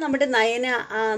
നമ്മുടെ നയന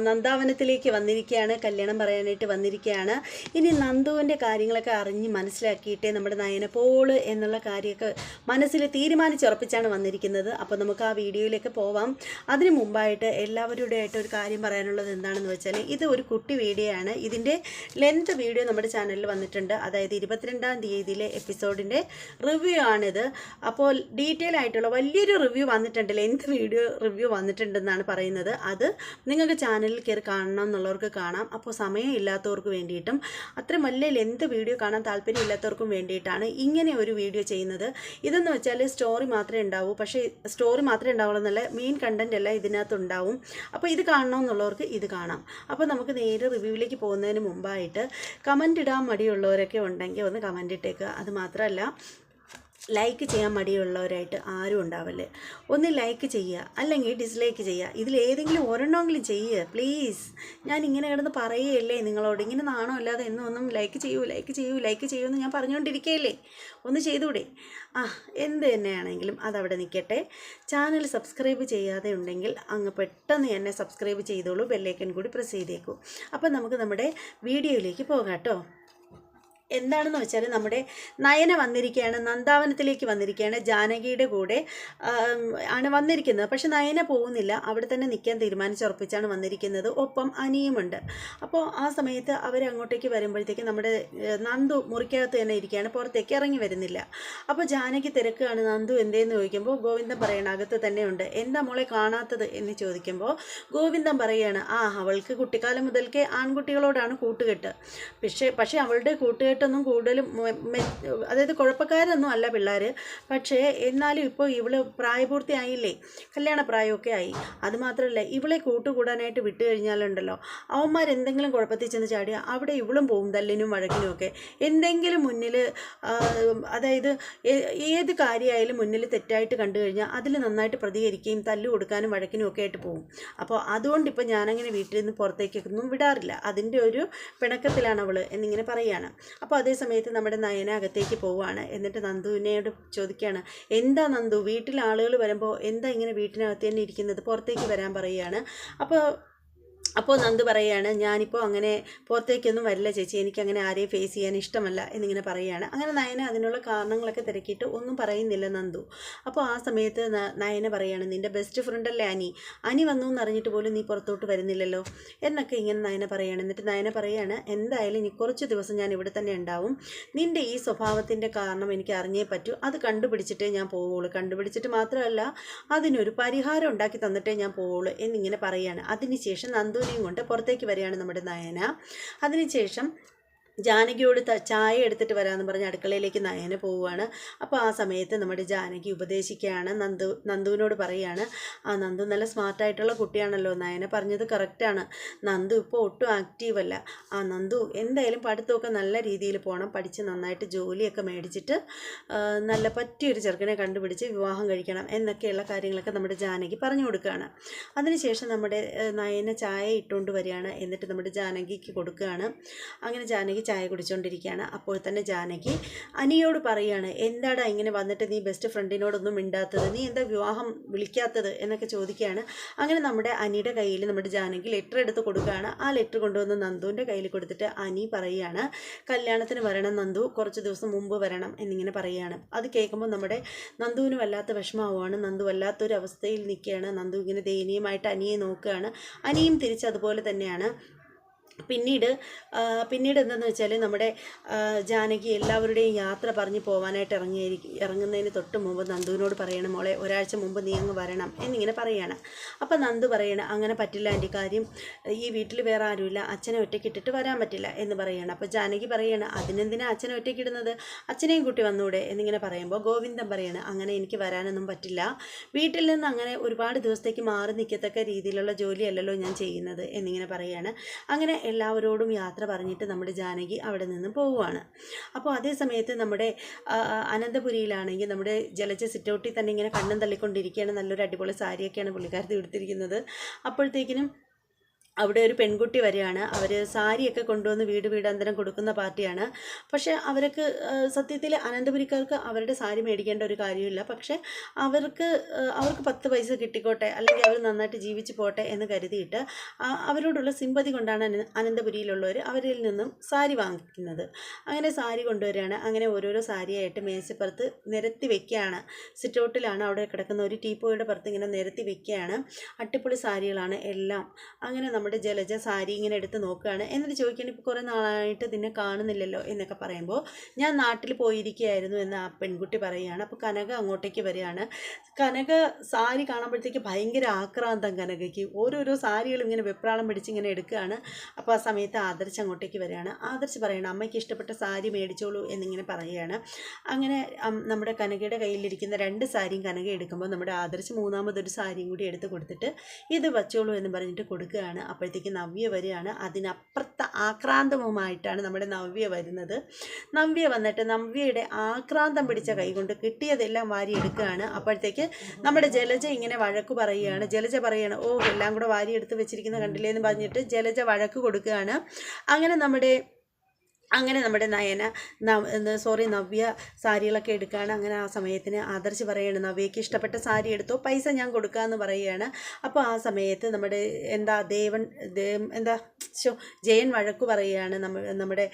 നന്ദാവനത്തിലേക്ക് വന്നിരിക്കുകയാണ്, കല്യാണം പറയാനായിട്ട് വന്നിരിക്കുകയാണ്. ഇനി നന്ദുവിൻ്റെ കാര്യങ്ങളൊക്കെ അറിഞ്ഞ് മനസ്സിലാക്കിയിട്ടേ നമ്മുടെ നയന പോള് എന്നുള്ള കാര്യമൊക്കെ മനസ്സിൽ തീരുമാനിച്ചുറപ്പിച്ചാണ് വന്നിരിക്കുന്നത്. അപ്പോൾ നമുക്ക് ആ വീഡിയോയിലേക്ക് പോവാം. അതിന് മുമ്പായിട്ട് എല്ലാവരുടെ ആയിട്ട് ഒരു കാര്യം പറയാനുള്ളത് എന്താണെന്ന് വെച്ചാൽ, ഇത് ഒരു കുട്ടി വീഡിയോ ആണ്. ഇതിൻ്റെ ലെങ്ത് വീഡിയോ നമ്മുടെ ചാനലിൽ വന്നിട്ടുണ്ട്. അതായത് 22-ാം തീയതിയിലെ എപ്പിസോഡിൻ്റെ റിവ്യൂ ആണിത്. അപ്പോൾ ഡീറ്റെയിൽ ആയിട്ടുള്ള വലിയൊരു റിവ്യൂ വന്നിട്ടുണ്ട്, ലെങ്ത് വീഡിയോ റിവ്യൂ വന്നിട്ടുണ്ടെന്നാണ് പറയുന്നത്. അത് നിങ്ങൾക്ക് ചാനലിൽ കയറി കാണണം എന്നുള്ളവർക്ക് കാണാം. അപ്പോൾ സമയം ഇല്ലാത്തവർക്ക് വേണ്ടിയിട്ടും അത്രയും വലിയ ലെന്ത് വീഡിയോ കാണാൻ താല്പര്യം ഇല്ലാത്തവർക്കും വേണ്ടിയിട്ടാണ് ഇങ്ങനെ ഒരു വീഡിയോ ചെയ്യുന്നത്. ഇതെന്ന് വെച്ചാൽ സ്റ്റോറി മാത്രമേ ഉണ്ടാവൂ, പക്ഷേ സ്റ്റോറി മാത്രമേ ഉണ്ടാവുള്ളൂ എന്നല്ല, മെയിൻ കണ്ടന്റ് എല്ലാം ഇതിനകത്ത് ഉണ്ടാവും. അപ്പോൾ ഇത് കാണണമെന്നുള്ളവർക്ക് ഇത് കാണാം. അപ്പോൾ നമുക്ക് നേരെ റിവ്യൂവിലേക്ക് പോകുന്നതിന് മുമ്പായിട്ട് കമൻ്റ് ഇടാൻ മടിയുള്ളവരൊക്കെ ഉണ്ടെങ്കിൽ ഒന്ന് കമൻ്റ് ഇട്ടേക്കുക. അത് മാത്രമല്ല, ലൈക്ക് ചെയ്യാൻ മടിയുള്ളവരായിട്ട് ആരും ഉണ്ടാവല്ലേ. ഒന്ന് ലൈക്ക് ചെയ്യുക, അല്ലെങ്കിൽ ഡിസ്ലൈക്ക് ചെയ്യുക. ഇതിലേതെങ്കിലും ഒരെണ്ണമെങ്കിലും ചെയ്യുക പ്ലീസ്. ഞാൻ ഇങ്ങനെ കിടന്ന് പറയുകയല്ലേ നിങ്ങളോട്, ഇങ്ങനെ നാണോ അല്ലാതെ എന്നൊന്നും ലൈക്ക് ചെയ്യൂ എന്ന് ഞാൻ പറഞ്ഞുകൊണ്ടിരിക്കുകയല്ലേ. ഒന്ന് ചെയ്തുകൂടെ? എന്ത് തന്നെയാണെങ്കിലും അതവിടെ നിൽക്കട്ടെ. ചാനൽ സബ്സ്ക്രൈബ് ചെയ്യാതെ ഉണ്ടെങ്കിൽ അങ്ങ് പെട്ടെന്ന് എന്നെ സബ്സ്ക്രൈബ് ചെയ്തോളൂ, ബെല്ലൈക്കൻ കൂടി പ്രസ് ചെയ്തേക്കൂ. അപ്പം നമുക്ക് നമ്മുടെ വീഡിയോയിലേക്ക് പോകാം കേട്ടോ. എന്താണെന്ന് വെച്ചാൽ, നമ്മുടെ നയന വന്നിരിക്കുകയാണ്, നന്ദാവനത്തിലേക്ക് വന്നിരിക്കുകയാണ്. ജാനകിയുടെ കൂടെ ആണ് വന്നിരിക്കുന്നത്. പക്ഷെ നയന പോകുന്നില്ല, അവിടെ തന്നെ നിൽക്കാൻ തീരുമാനിച്ചുറപ്പിച്ചാണ് വന്നിരിക്കുന്നത്. ഒപ്പം അനിയുമുണ്ട്. അപ്പോൾ ആ സമയത്ത് അവരങ്ങോട്ടേക്ക് വരുമ്പോഴത്തേക്ക് നമ്മുടെ നന്ദു മുറിക്കകത്ത് തന്നെ ഇരിക്കുകയാണ്, പുറത്തേക്ക് ഇറങ്ങി വരുന്നില്ല. അപ്പോൾ ജാനകി തിരക്കുകയാണ്. നന്ദു എന്തേന്ന് ചോദിക്കുമ്പോൾ ഗോവിന്ദൻ പറയണം അകത്ത് തന്നെയുണ്ട്. എന്താ മോളെ കാണാത്തത് എന്ന് ചോദിക്കുമ്പോൾ ഗോവിന്ദൻ പറയുകയാണ്, അവൾക്ക് കുട്ടിക്കാലം മുതൽക്കേ ആൺകുട്ടികളോടാണ് കൂട്ടുകെട്ട്. പക്ഷേ അവളുടെ കൂട്ടുകെട്ട് ൊന്നും കൂടുതലും, അതായത് കുഴപ്പക്കാരൊന്നും അല്ല പിള്ളേർ. പക്ഷേ എന്നാലും ഇപ്പോൾ ഇവള് പ്രായപൂർത്തിയായില്ലേ, കല്യാണ പ്രായമൊക്കെ ആയി. അതുമാത്രമല്ല, ഇവളെ കൂട്ടുകൂടാനായിട്ട് വിട്ടു കഴിഞ്ഞാലുണ്ടല്ലോ, അവന്മാരെന്തെങ്കിലും കുഴപ്പത്തിൽ ചെന്ന് ചാടിയാൽ അവിടെ ഇവളും പോവും തല്ലിനും വഴക്കിനും ഒക്കെ. എന്തെങ്കിലും മുന്നിൽ, അതായത് ഏത് കാര്യമായാലും മുന്നിൽ തെറ്റായിട്ട് കണ്ടു കഴിഞ്ഞാൽ അതിൽ നന്നായിട്ട് പ്രതികരിക്കുകയും തല്ലു കൊടുക്കാനും വഴക്കിനും ഒക്കെ ആയിട്ട് പോകും. അപ്പോൾ അതുകൊണ്ട് ഇപ്പോൾ ഞാനങ്ങനെ വീട്ടിൽ നിന്ന് പുറത്തേക്കൊന്നും വിടാറില്ല. അതിൻ്റെ ഒരു പിണക്കത്തിലാണ് അവൾ എന്നിങ്ങനെ പറയുകയാണ്. അപ്പോൾ അതേ സമയത്ത് നമ്മുടെ നയന അകത്തേക്ക് പോവുകയാണ്. എന്നിട്ട് നന്ദുവിനോട് ചോദിക്കുകയാണ്, എന്താ നന്ദു, വീട്ടിൽ ആളുകൾ വരുമ്പോൾ എന്താ ഇങ്ങനെ വീട്ടിനകത്ത് തന്നെ ഇരിക്കുന്നത്, പുറത്തേക്ക് വരാൻ പറയുകയാണ്. അപ്പോൾ നന്ദു പറയുകയാണ്, ഞാനിപ്പോൾ അങ്ങനെ പുറത്തേക്കൊന്നും വരില്ല ചേച്ചി, എനിക്കങ്ങനെ ആരെയും ഫേസ് ചെയ്യാൻ ഇഷ്ടമല്ല എന്നിങ്ങനെ പറയുകയാണ്. അങ്ങനെ നയന അതിനുള്ള കാരണങ്ങളൊക്കെ തിരക്കിയിട്ട് ഒന്നും പറയുന്നില്ല നന്ദു. അപ്പോൾ ആ സമയത്ത് നയന പറയുകയാണ്, നിൻ്റെ ബെസ്റ്റ് ഫ്രണ്ടല്ലേ അനി വന്നു എന്നറിഞ്ഞിട്ട് പോലും നീ പുറത്തോട്ട് വരുന്നില്ലല്ലോ എന്നൊക്കെ ഇങ്ങനെ നയന പറയുകയാണ്. എന്നിട്ട് നയന പറയുകയാണ്, എന്തായാലും ഇനി കുറച്ച് ദിവസം ഞാൻ ഇവിടെ തന്നെ ഉണ്ടാവും. നിൻ്റെ ഈ സ്വഭാവത്തിൻ്റെ കാരണം എനിക്ക് അറിഞ്ഞേ പറ്റൂ. അത് കണ്ടുപിടിച്ചിട്ടേ ഞാൻ പോവുള്ളൂ. കണ്ടുപിടിച്ചിട്ട് മാത്രമല്ല, അതിനൊരു പരിഹാരം ഉണ്ടാക്കി തന്നിട്ടേ ഞാൻ പോവുള്ളൂ എന്നിങ്ങനെ പറയുകയാണ്. അതിനുശേഷം നന്ദുവിനെയും കൊണ്ട് പുറത്തേക്ക് വരികയാണ് നമ്മുടെ നയന. അതിനുശേഷം ജാനകിയോട് ചായ എടുത്തിട്ട് വരാമെന്ന് പറഞ്ഞ് അടുക്കളയിലേക്ക് നയന പോവുകയാണ്. അപ്പോൾ ആ സമയത്ത് നമ്മുടെ ജാനകി ഉപദേശിക്കുകയാണ്, നന്ദുവിനോട് പറയുകയാണ്, നന്ദു നല്ല സ്മാർട്ടായിട്ടുള്ള കുട്ടിയാണല്ലോ, നയന പറഞ്ഞത് കറക്റ്റാണ്. നന്ദു ഇപ്പോൾ ഒട്ടും ആക്റ്റീവല്ല. നന്ദു എന്തായാലും പഠിത്തമൊക്കെ നല്ല രീതിയിൽ പോകണം, പഠിച്ച് നന്നായിട്ട് ജോലിയൊക്കെ മേടിച്ചിട്ട് നല്ല പറ്റിയൊരു ചെറുക്കനെ കണ്ടുപിടിച്ച് വിവാഹം കഴിക്കണം എന്നൊക്കെയുള്ള കാര്യങ്ങളൊക്കെ നമ്മുടെ ജാനകി പറഞ്ഞു കൊടുക്കുകയാണ്. അതിനുശേഷം നമ്മുടെ നയന ചായ ഇട്ടുകൊണ്ട് വരികയാണ്. എന്നിട്ട് നമ്മുടെ ജാനകിക്ക് കൊടുക്കുകയാണ്. അങ്ങനെ ജാനകി ചായ കുടിച്ചുകൊണ്ടിരിക്കുകയാണ്. അപ്പോൾ തന്നെ ജാനകി അനിയോട് പറയുകയാണ്, എന്താടാ ഇങ്ങനെ വന്നിട്ട് നീ ബെസ്റ്റ് ഫ്രണ്ടിനോടൊന്നും മിണ്ടാത്തത്, നീ എന്താ വിവാഹം വിളിക്കാത്തത് എന്നൊക്കെ ചോദിക്കുകയാണ്. അങ്ങനെ നമ്മുടെ അനിയുടെ കയ്യിൽ നമ്മുടെ ജാനകി ലെറ്റർ എടുത്ത് കൊടുക്കുകയാണ്. ആ ലെറ്റർ കൊണ്ടുവന്ന് നന്ദുവിൻ്റെ കയ്യിൽ കൊടുത്തിട്ട് അനി പറയുകയാണ്, കല്യാണത്തിന് വരണം നന്ദു, കുറച്ച് ദിവസം മുമ്പ് വരണം എന്നിങ്ങനെ പറയുകയാണ്. അത് കേൾക്കുമ്പോൾ നമ്മുടെ നന്ദുവിന് വല്ലാത്ത വിഷമമാവുകയാണ്. നന്ദു വല്ലാത്തൊരു അവസ്ഥയിൽ നിൽക്കുകയാണ്. നന്ദു ഇങ്ങനെ ദയനീയമായിട്ട് അനിയെ നോക്കുകയാണ്. അനിയും തിരിച്ചതുപോലെ തന്നെയാണ്. പിന്നീട് എന്താണെന്ന് വെച്ചാൽ, നമ്മുടെ ജാനകി എല്ലാവരുടെയും യാത്ര പറഞ്ഞ് പോകാനായിട്ട് ഇറങ്ങുന്നതിന് തൊട്ട് മുമ്പ് നന്ദുവിനോട് പറയണം, മോളെ ഒരാഴ്ച മുമ്പ് നീ അങ്ങ് വരണം എന്നിങ്ങനെ പറയുകയാണ്. അപ്പം നന്ദു പറയണം, അങ്ങനെ പറ്റില്ല ആൻറ്റി, കാര്യം ഈ വീട്ടിൽ വേറെ ആരുമില്ല, അച്ഛനെ ഒറ്റയ്ക്കിട്ടിട്ട് വരാൻ പറ്റില്ല എന്ന് പറയുകയാണ്. അപ്പോൾ ജാനകി പറയണം, അതിനെന്തിനാ അച്ഛനെ ഒറ്റയ്ക്കിടുന്നത്, അച്ഛനെയും കൂട്ടി വന്നൂടെ എന്നിങ്ങനെ പറയുമ്പോൾ ഗോവിന്ദൻ പറയണം, അങ്ങനെ എനിക്ക് വരാനൊന്നും പറ്റില്ല, വീട്ടിൽ നിന്ന് അങ്ങനെ ഒരുപാട് ദിവസത്തേക്ക് മാറി നിൽക്കത്തക്ക രീതിയിലുള്ള ജോലിയല്ലല്ലോ ഞാൻ ചെയ്യുന്നത് എന്നിങ്ങനെ പറയുകയാണ്. അങ്ങനെ എല്ലാവരോടും യാത്ര പറഞ്ഞിട്ട് നമ്മുടെ ജാനകി അവിടെ നിന്ന് പോവുകയാണ്. അപ്പോൾ അതേ സമയത്ത് നമ്മുടെ അനന്തപുരിയിലാണെങ്കിൽ നമ്മുടെ ജലജ സിറ്റൗട്ടിൽ തന്നെ ഇങ്ങനെ കണ്ണും തള്ളിക്കൊണ്ടിരിക്കുകയാണ്. നല്ലൊരു അടിപൊളി സാരിയൊക്കെയാണ് പുള്ളിക്കാരത്തി എടുത്തിരിക്കുന്നത്. അപ്പോഴത്തേക്കിനും അവിടെ ഒരു പെൺകുട്ടി വരികയാണ്. അവർ സാരിയൊക്കെ കൊണ്ടുവന്ന് വീടാന്തരം കൊടുക്കുന്ന പാർട്ടിയാണ്. പക്ഷേ അവർക്ക് സത്യത്തിൽ അനന്തപുരിക്കാർക്ക് അവരുടെ സാരി മേടിക്കേണ്ട ഒരു കാര്യമില്ല. പക്ഷേ അവർക്ക് 10 പൈസ കിട്ടിക്കോട്ടെ, അല്ലെങ്കിൽ അവർ നന്നായിട്ട് ജീവിച്ച് പോട്ടെ എന്ന് കരുതിയിട്ട് അവരോടുള്ള സിമ്പതി കൊണ്ടാണ് അനന്തപുരിയിലുള്ളവർ അവരിൽ നിന്നും സാരി വാങ്ങിക്കുന്നത്. അങ്ങനെ സാരി കൊണ്ടുവരികയാണ്. അങ്ങനെ ഓരോരോ സാരിയായിട്ട് മേശപ്പുറത്ത് നിരത്തി വെക്കുകയാണ്. സിറ്റൗട്ടിലാണ് അവിടെ കിടക്കുന്ന ഒരു ടീപ്പോയുടെ പുറത്ത് ഇങ്ങനെ നിരത്തി വെക്കുകയാണ്. അട്ടിപ്പൊളി സാരികളാണ് എല്ലാം. അങ്ങനെ നമ്മുടെ ജലജ സാരി ഇങ്ങനെ എടുത്ത് നോക്കുകയാണ്. എന്നിട്ട് ചോദിക്കുകയാണ്, ഇപ്പോൾ കുറേ നാളായിട്ട് നിന്നെ കാണുന്നില്ലല്ലോ എന്നൊക്കെ പറയുമ്പോൾ, ഞാൻ നാട്ടിൽ പോയിരിക്കുകയായിരുന്നു എന്ന് ആ പെൺകുട്ടി പറയുകയാണ്. അപ്പോൾ കനക അങ്ങോട്ടേക്ക് വരികയാണ്. കനക സാരി കാണുമ്പോഴത്തേക്ക് ഭയങ്കര ആക്രാന്തം കനകയ്ക്ക്. ഓരോരോ സാരികളും ഇങ്ങനെ വെപ്രാളം പിടിച്ച് ഇങ്ങനെ എടുക്കുകയാണ്. അപ്പോൾ ആ സമയത്ത് ആദർശ് അങ്ങോട്ടേക്ക് വരികയാണ്. ആദർശ് പറയണം, അമ്മയ്ക്ക് ഇഷ്ടപ്പെട്ട സാരി മേടിച്ചോളൂ എന്നിങ്ങനെ പറയുകയാണ്. അങ്ങനെ നമ്മുടെ കനകയുടെ കയ്യിലിരിക്കുന്ന 2 സാരിയും കനക എടുക്കുമ്പോൾ നമ്മുടെ ആദർശ് മൂന്നാമതൊരു സാരിയും കൂടി എടുത്ത് കൊടുത്തിട്ട് ഇത് വച്ചോളൂ എന്ന് പറഞ്ഞിട്ട് കൊടുക്കുകയാണ്. അപ്പോഴത്തേക്ക് നവ്യ വരികയാണ്. അതിനപ്പുറത്തെ ആക്രാന്തവുമായിട്ടാണ് നമ്മുടെ നവ്യ വരുന്നത്. നവ്യ വന്നിട്ട് നവ്യയുടെ ആക്രാന്തം പിടിച്ച കൈകൊണ്ട് കിട്ടിയതെല്ലാം വാരി എടുക്കുകയാണ്. അപ്പോഴത്തേക്ക് നമ്മുടെ ജലജ ഇങ്ങനെ വഴക്ക് പറയുകയാണ്. ജലജ പറയുകയാണ്, ഓ എല്ലാം കൂടെ വാരി എടുത്ത് വെച്ചിരിക്കുന്ന കണ്ടില്ലേ എന്ന് പറഞ്ഞിട്ട് ജലജ വഴക്ക് കൊടുക്കുകയാണ്. അങ്ങനെ നമ്മുടെ നവ്യ സാരികളൊക്കെ എടുക്കുകയാണ്. അങ്ങനെ ആ സമയത്തിന് ആദർശ് പറയുകയാണ്, നവ്യയ്ക്ക് ഇഷ്ടപ്പെട്ട സാരി എടുത്തോ, പൈസ ഞാൻ കൊടുക്കാമെന്ന് പറയുകയാണ്. അപ്പോൾ ആ സമയത്ത് നമ്മുടെ ജയൻ വഴക്ക് പറയുകയാണ്. നമ്മുടെ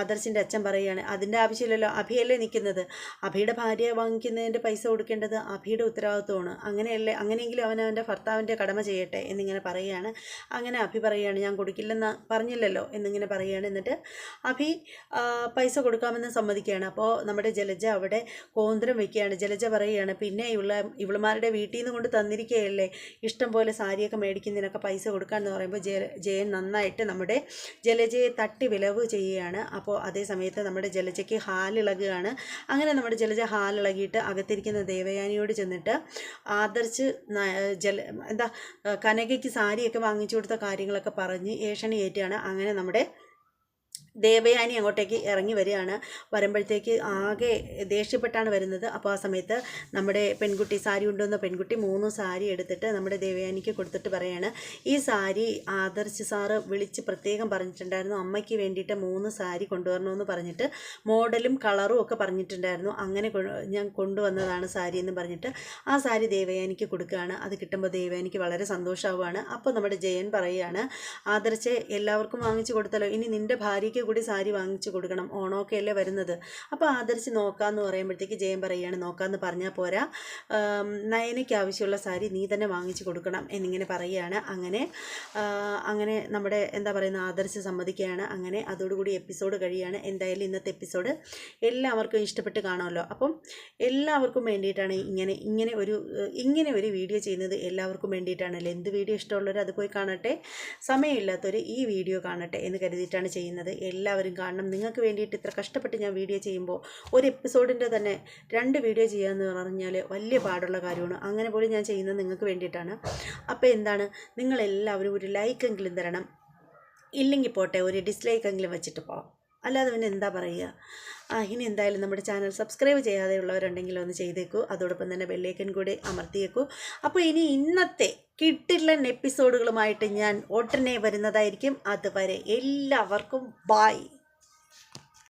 ആദർശിൻ്റെ അച്ഛൻ പറയുകയാണ്, അതിൻ്റെ ആവശ്യമില്ലല്ലോ, അഭിയല്ലേ നിൽക്കുന്നത്, അഭിയുടെ ഭാര്യ വാങ്ങിക്കുന്നതിൻ്റെ പൈസ കൊടുക്കേണ്ടത് അഭിയുടെ ഉത്തരവാദിത്വമാണ്, അങ്ങനെയെങ്കിലും അവൻ്റെ ഭർത്താവിൻ്റെ കടമ ചെയ്യട്ടെ എന്നിങ്ങനെ പറയുകയാണ്. അങ്ങനെ അഭി പറയുകയാണ്, ഞാൻ കൊടുക്കില്ലെന്ന് പറഞ്ഞില്ലല്ലോ എന്നിങ്ങനെ പറയുകയാണ്. എന്നിട്ട് അഭി പൈസ കൊടുക്കാമെന്ന് സമ്മതിക്കുകയാണ്. അപ്പോൾ നമ്മുടെ ജലജ അവിടെ കോന്തരം വയ്ക്കുകയാണ്. ജലജ പറയുകയാണ്, പിന്നെ ഇവളുമാരുടെ വീട്ടിൽ നിന്ന് കൊണ്ട് തന്നിരിക്കുകയല്ലേ, ഇഷ്ടം പോലെ സാരിയൊക്കെ മേടിക്കുന്നതിനൊക്കെ പൈസ കൊടുക്കാമെന്ന് പറയുമ്പോൾ ജയൻ നന്നായിട്ട് നമ്മുടെ ജലജയെ തട്ടി വിലവ് ചെയ്യുകയാണ്. അപ്പോൾ അതേ സമയത്ത് നമ്മുടെ ജലജയ്ക്ക് ഹാലിളകുകയാണ്. അങ്ങനെ നമ്മുടെ ജലജ ഹാലിളകിയിട്ട് അകത്തിരിക്കുന്ന ദേവയാനിയോട് ചെന്നിട്ട് ആദർശ് കനകയ്ക്ക് സാരിയൊക്കെ വാങ്ങിച്ചു കൊടുത്ത കാര്യങ്ങളൊക്കെ പറഞ്ഞ് ഏഷണി ഏറ്റുകയാണ്. അങ്ങനെ നമ്മുടെ ദേവയാനി അങ്ങോട്ടേക്ക് ഇറങ്ങി വരികയാണ്. വരുമ്പോഴത്തേക്ക് ആകെ ദേഷ്യപ്പെട്ടാണ് വരുന്നത്. അപ്പോൾ ആ സമയത്ത് നമ്മുടെ പെൺകുട്ടി സാരി കൊണ്ടുവന്ന പെൺകുട്ടി 3 സാരി എടുത്തിട്ട് നമ്മുടെ ദേവയാനിക്ക് കൊടുത്തിട്ട് പറയാണ്, ഈ സാരി ആദർശ് സാറ് വിളിച്ച് പ്രത്യേകം പറഞ്ഞിട്ടുണ്ടായിരുന്നു, അമ്മയ്ക്ക് വേണ്ടിയിട്ട് 3 സാരി കൊണ്ടുവരണമെന്ന് പറഞ്ഞിട്ട് മോഡലും കളറും ഒക്കെ പറഞ്ഞിട്ടുണ്ടായിരുന്നു, അങ്ങനെ ഞാൻ കൊണ്ടുവന്നതാണ് സാരി എന്ന് പറഞ്ഞിട്ട് ആ സാരി ദേവയാനിക്ക് കൊടുക്കുകയാണ്. അത് കിട്ടുമ്പോൾ ദേവയാനിക്ക് വളരെ സന്തോഷമാവുകയാണ്. അപ്പോൾ നമ്മുടെ ജയൻ പറയുകയാണ്, ആദർശ് എല്ലാവർക്കും വാങ്ങിച്ചു കൊടുത്തല്ലോ, ഇനി നിൻ്റെ ഭാര്യയ്ക്ക് കൂടി സാരി വാങ്ങിച്ചു കൊടുക്കണം, ഓണമൊക്കെ അല്ലേ വരുന്നത്. അപ്പോൾ ആദർശ് നോക്കാമെന്ന് പറയുമ്പോഴത്തേക്ക് ജയൻ പറയുകയാണ്, നോക്കാമെന്ന് പറഞ്ഞാൽ പോരാ, നയനയ്ക്ക് ആവശ്യമുള്ള സാരി നീ തന്നെ വാങ്ങിച്ചു കൊടുക്കണം എന്നിങ്ങനെ പറയുകയാണ്. അങ്ങനെ നമ്മുടെ ആദർശ് സമ്മതിക്കുകയാണ്. അങ്ങനെ അതോടുകൂടി എപ്പിസോഡ് കഴിയുകയാണ്. എന്തായാലും ഇന്നത്തെ എപ്പിസോഡ് എല്ലാവർക്കും ഇഷ്ടപ്പെട്ട് കാണുമല്ലോ. അപ്പം എല്ലാവർക്കും വേണ്ടിയിട്ടാണ് ഇങ്ങനെ ഒരു വീഡിയോ ചെയ്യുന്നത്, എല്ലാവർക്കും വേണ്ടിയിട്ടാണല്ലോ. എന്ത് വീഡിയോ ഇഷ്ടമുള്ളവർ അത് പോയി കാണട്ടെ, സമയമില്ലാത്തവർ ഈ വീഡിയോ കാണട്ടെ എന്ന് കരുതിയിട്ടാണ് ചെയ്യുന്നത്. എല്ലാവരും കാണണം. നിങ്ങൾക്ക് വേണ്ടിയിട്ട് ഇത്ര കഷ്ടപ്പെട്ട് ഞാൻ വീഡിയോ ചെയ്യുമ്പോൾ ഒരു എപ്പിസോഡിൻ്റെ തന്നെ 2 വീഡിയോ ചെയ്യാമെന്ന് പറഞ്ഞാൽ വലിയ പാടുള്ള കാര്യമാണ്. അങ്ങനെ പോലും ഞാൻ ചെയ്യുന്നത് നിങ്ങൾക്ക് വേണ്ടിയിട്ടാണ്. അപ്പോൾ നിങ്ങളെല്ലാവരും ഒരു ലൈക്കെങ്കിലും തരണം, ഇല്ലെങ്കിൽ പോട്ടെ ഒരു ഡിസ്ലൈക്കെങ്കിലും വെച്ചിട്ട് പോകാം, അല്ലാതെ പിന്നെ എന്താ പറയുക. ഇനി എന്തായാലും നമ്മുടെ ചാനൽ സബ്സ്ക്രൈബ് ചെയ്യാതെ ഉള്ളവരുണ്ടെങ്കിൽ ഒന്ന് ചെയ്തേക്കൂ, അതോടൊപ്പം തന്നെ ബെല്ലൈക്കൻ കൂടി അമർത്തിയേക്കൂ. അപ്പോൾ ഇനി ഇന്നത്തെ കിട്ടില്ല എപ്പിസോഡുകളുമായിട്ട് ഞാൻ ഉടനെ വരുന്നതായിരിക്കും. അതുവരെ എല്ലാവർക്കും ബൈ.